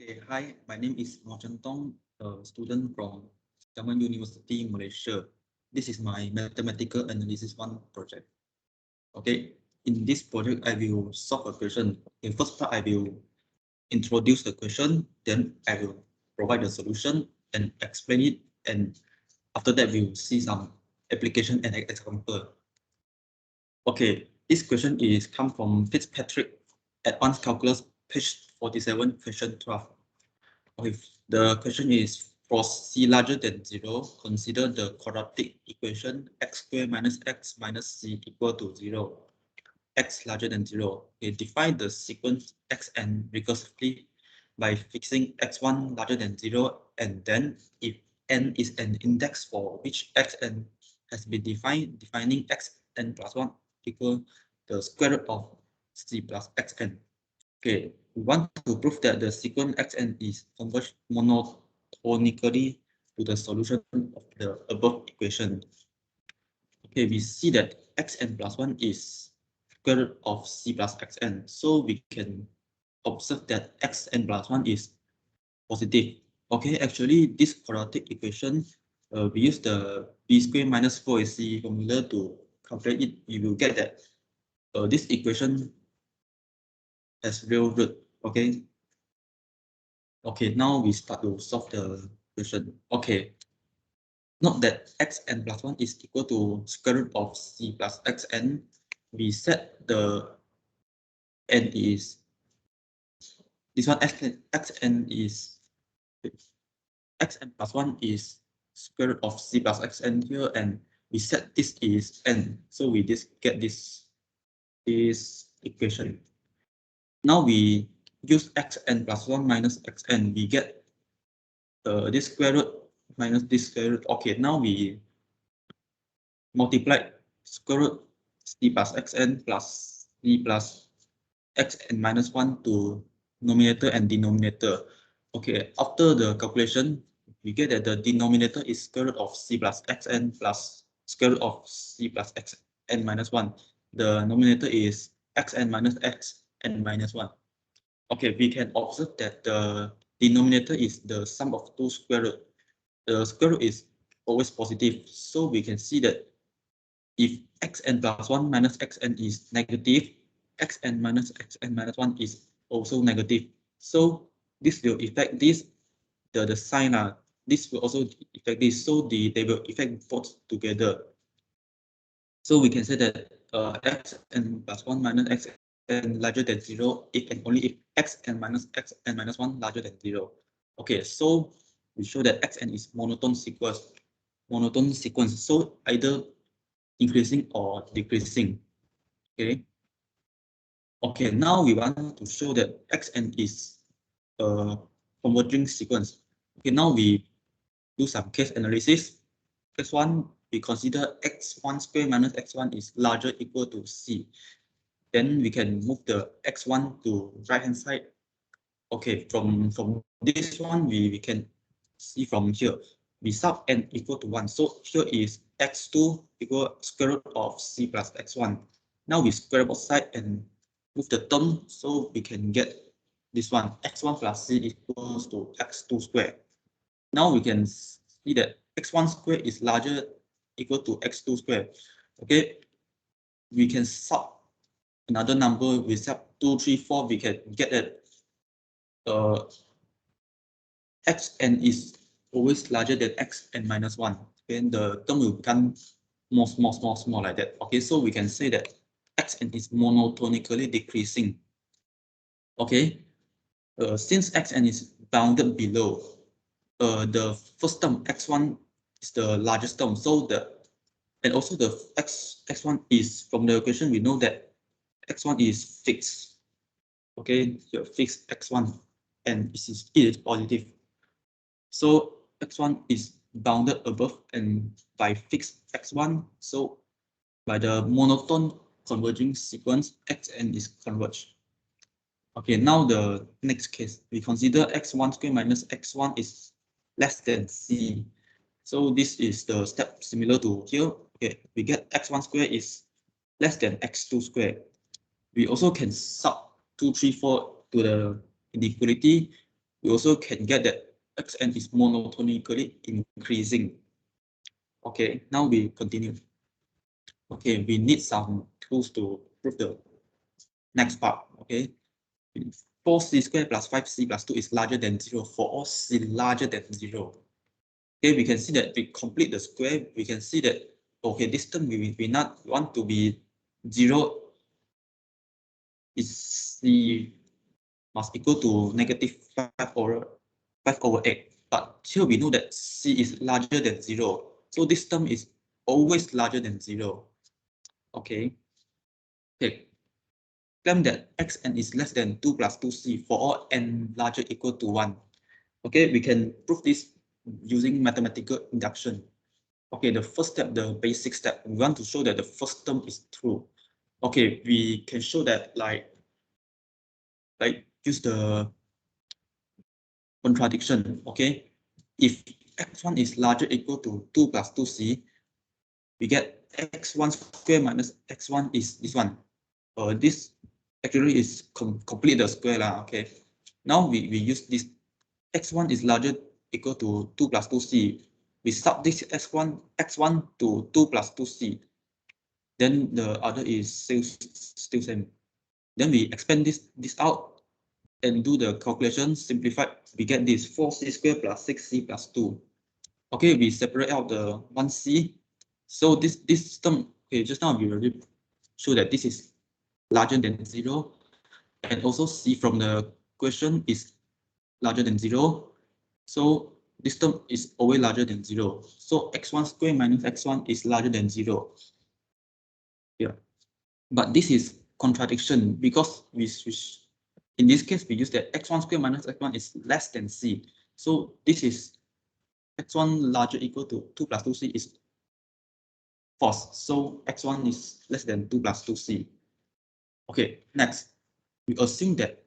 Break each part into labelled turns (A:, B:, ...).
A: Okay, hi, my name is Mo Chen Tong, a student from German University, Malaysia. This is my mathematical analysis 1 project. Okay, in this project, I will solve a question. In first part, I will introduce the question, then I will provide the solution and explain it. And after that, we will see some application and example. Okay, this question is come from Fitzpatrick, Advanced Calculus, page 47, question 12. Okay, the question is for c larger than 0, consider the quadratic equation x squared minus x minus c equal to 0. X larger than 0. Okay, define the sequence xn recursively by fixing x1 larger than 0, and then if n is an index for which xn has been defined, defining xn plus 1 equal the square root of c plus xn. Okay, we want to prove that the sequence xn is converged monotonically to the solution of the above equation. Okay, we see that xn plus 1 is square root of c plus xn. So we can observe that xn plus 1 is positive. Okay, actually, this quadratic equation, we use the b squared minus 4ac formula to calculate it. You will get that this equation has real root. Okay. Okay, now we start to solve the question. Okay, note that xn plus 1 is equal to square root of c plus xn. We set the n is, this one xn is, xn plus 1 is square root of c plus xn here, and we set this is n. So we get this equation. Now we use xn plus 1 minus xn, we get this square root minus this square root. Okay, now we multiply square root c plus xn plus c plus xn minus 1 to numerator and denominator. Okay, after the calculation, we get that the denominator is square root of c plus xn plus square root of c plus xn minus 1. The numerator is xn minus xn minus 1. Okay, we can observe that the denominator is the sum of two square root. The square root is always positive, so we can see that if xn plus 1 minus xn is negative, xn minus 1 is also negative. So this will affect this, the sign. This will also affect this, so they will affect both together. So we can say that xn plus 1 minus xn larger than 0 if and only if xn minus 1 larger than 0. Okay, so we show that xn is monotone sequence. So either increasing or decreasing. Okay. Okay, now we want to show that xn is a converging sequence. Okay, now we do some case analysis. Case 1, we consider x1 squared minus x1 is larger equal to c. Then we can move the x1 to right hand side. Okay, from this one, we can see from here, we sub n equal to 1. So here is x2 equal square root of c plus x1. Now we square both sides and move the term, so we can get this one, x1 plus c equals to x2 squared. Now we can see that x1 squared is larger equal to x2 squared. Okay, we can sub another number, we sub 2, 3, 4, we can get that xn is always larger than xn minus 1. Then the term will become more small like that. Okay, so we can say that xn is monotonically decreasing. Okay, since xn is bounded below, the first term x1 is the largest term, so and also the x1 is, from the equation we know that x1 is fixed. Okay, here fixed x1 and it is positive. So x1 is bounded above and by fixed x1. So by the monotone converging sequence, xn is converged. Okay, now the next case, we consider x1 squared minus x1 is less than c. So this is the step similar to here. Okay, we get x1 squared is less than x2 squared. We also can sub 2, 3, 4 to the inequality. we also can get that xn is monotonically increasing. Okay, now we continue. Okay, we need some tools to prove the next part. Okay, 4c squared plus 5c plus 2 is larger than 0 for all c larger than 0. Okay, we can see that we complete the square. We can see that, okay, this term we not want to be 0 is c must equal to negative 5 over 8. But here we know that c is larger than 0. So this term is always larger than 0. Okay. Okay. Claim that xn is less than 2 plus 2c for all n larger equal to 1. Okay, we can prove this using mathematical induction. Okay, the first step, the basic step, we want to show that the first term is true. Okay, we can show that like use the contradiction. Okay, if x1 is larger equal to 2 plus 2c, we get x1 square minus x1 is this one. This actually is complete the square lah. Okay, now we use this x1 is larger equal to 2 plus 2c. We sub this x1 to 2 plus 2c. Then the other is still same. Then we expand this out and do the calculation. Simplified, we get this 4c squared plus 6c plus 2. Okay, we separate out the 1c. So this term, okay, just now we already show that this is larger than 0. And also c from the question is larger than 0. So this term is always larger than 0. So x1 squared minus x1 is larger than 0. Yeah. But this is contradiction because in this case we use that x1 squared minus x1 is less than c. So this is x1 larger equal to 2 plus 2c is false. So x1 is less than 2 plus 2c. Okay, next, we assume that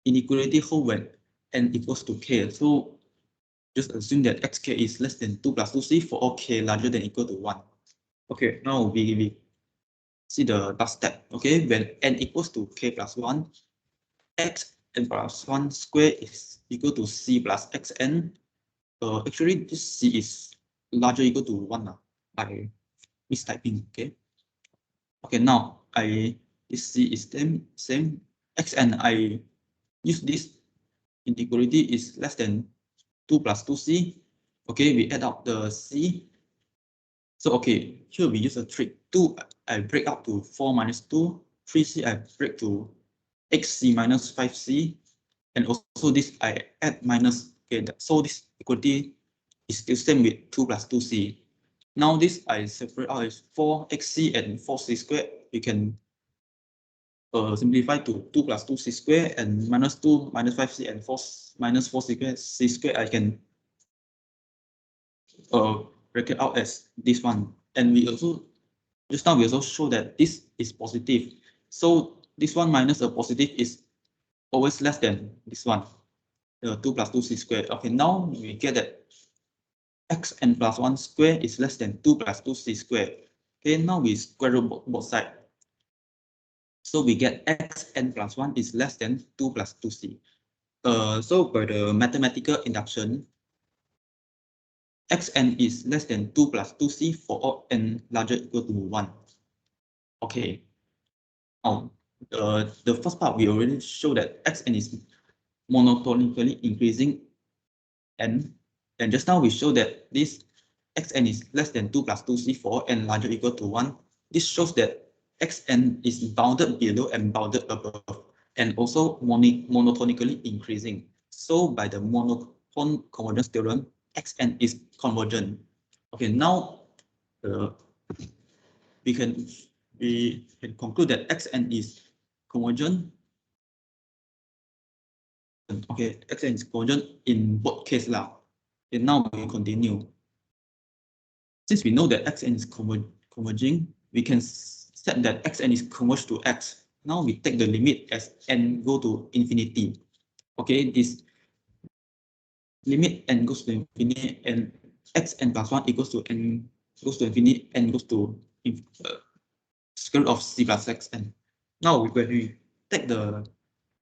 A: inequality hold when n equals to k. So just assume that xk is less than 2 plus 2c for all k larger than equal to 1. Okay, now we see the last step. Okay, when n equals to k plus 1, x n plus 1 square is equal to c plus xn. Actually, this c is larger equal to 1 by mistyping. Okay. Okay, now this c is same xn. I use this inequality is less than 2 plus 2c. Okay, we add up the c. So okay, here we use a trick. 2 I break up to 4 minus 2. 3c I break to xc minus 5c. And also this I add minus. Okay, so this equality is still same with 2 plus 2c. Now this I separate out as 4xc and 4c squared. We can simplify to 2 plus 2c squared and minus 2 minus 5c and 4 minus 4c squared. C squared I can break it out as this one. And we also just now we also show that this is positive. So this one minus a positive is always less than this one. 2 plus 2c squared. Okay, now we get that xn plus 1 squared is less than 2 plus 2c squared. Okay, now we square root both sides. So we get xn plus 1 is less than 2 plus 2c. So by the mathematical induction, xn is less than 2 plus 2c for all n larger equal to 1. Okay. Now, the first part we already showed that xn is monotonically increasing n. And just now we showed that this xn is less than 2 plus 2c for n larger equal to 1. This shows that xn is bounded below and bounded above, and also monotonically increasing. So by the monotone convergence theorem, xn is convergent. Okay, now we can conclude that xn is convergent. Okay, xn is convergent in both cases lah. And now we continue. Since we know that xn is converging, we can set that xn is converged to x. Now we take the limit as n go to infinity. Okay, this limit n goes to infinity and xn plus 1 equals to n goes to infinity, n goes to square root of c plus xn. Now when we take the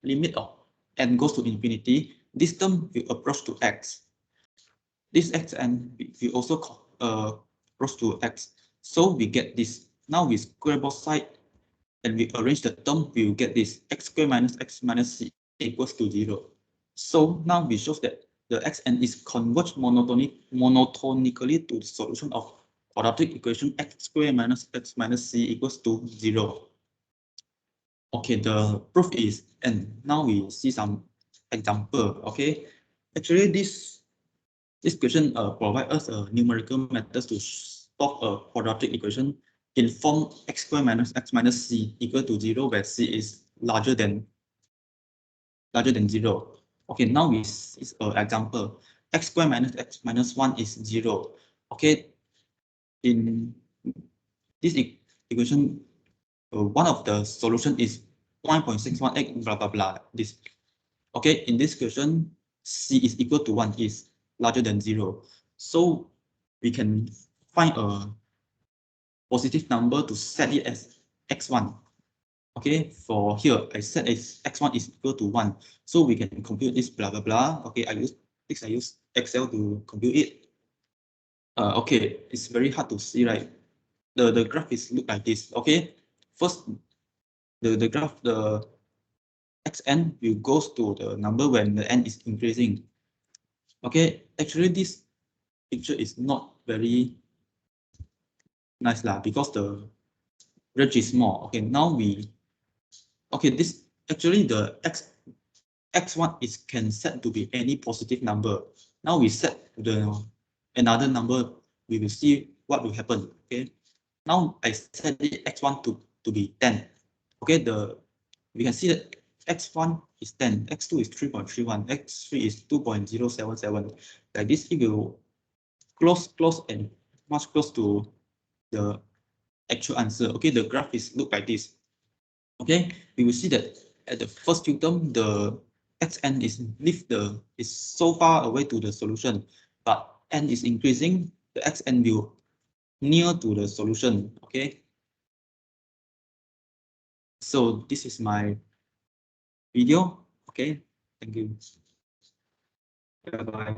A: limit of n goes to infinity, this term will approach to x. This xn will also approach to x. So we get this. Now we square both sides and we arrange the term, we will get this x squared minus x minus c equals to 0. So now we show that the xn is converged monotonically to the solution of quadratic equation x squared minus x minus c equals to 0. Okay, the proof is, and now we see some example. Okay, actually this question provide us a numerical methods to solve a quadratic equation in form x squared minus x minus c equal to 0, where c is larger than 0. Okay, now we see an example. X squared minus x minus 1 is 0. Okay, in this equation, one of the solution is 1.618 blah blah blah. This, okay, in this question, c is equal to 1, is larger than 0. So we can find a positive number to set it as x1. Okay, for here, I set as x1 is equal to 1. So we can compute this blah blah blah. Okay, I use Excel to compute it. Okay, it's very hard to see, right? The graph is look like this. Okay, first the graph, the xn will goes to the number when the n is increasing. Okay, actually this picture is not very nice lah, because the range is small. Okay, now we, okay, this actually the x1 is can set to be any positive number. Now we set the another number, we will see what will happen. Okay, now I set the x1 to be 10. Okay, we can see that x1 is 10, x2 is 3.31, x3 is 2.077. Like this, it will close and much close to the actual answer. Okay, the graph is look like this. Okay, we will see that at the first few term, the xn is so far away to the solution, but n is increasing, the xn will near to the solution. Okay, so this is my video. Okay, thank you. Bye bye.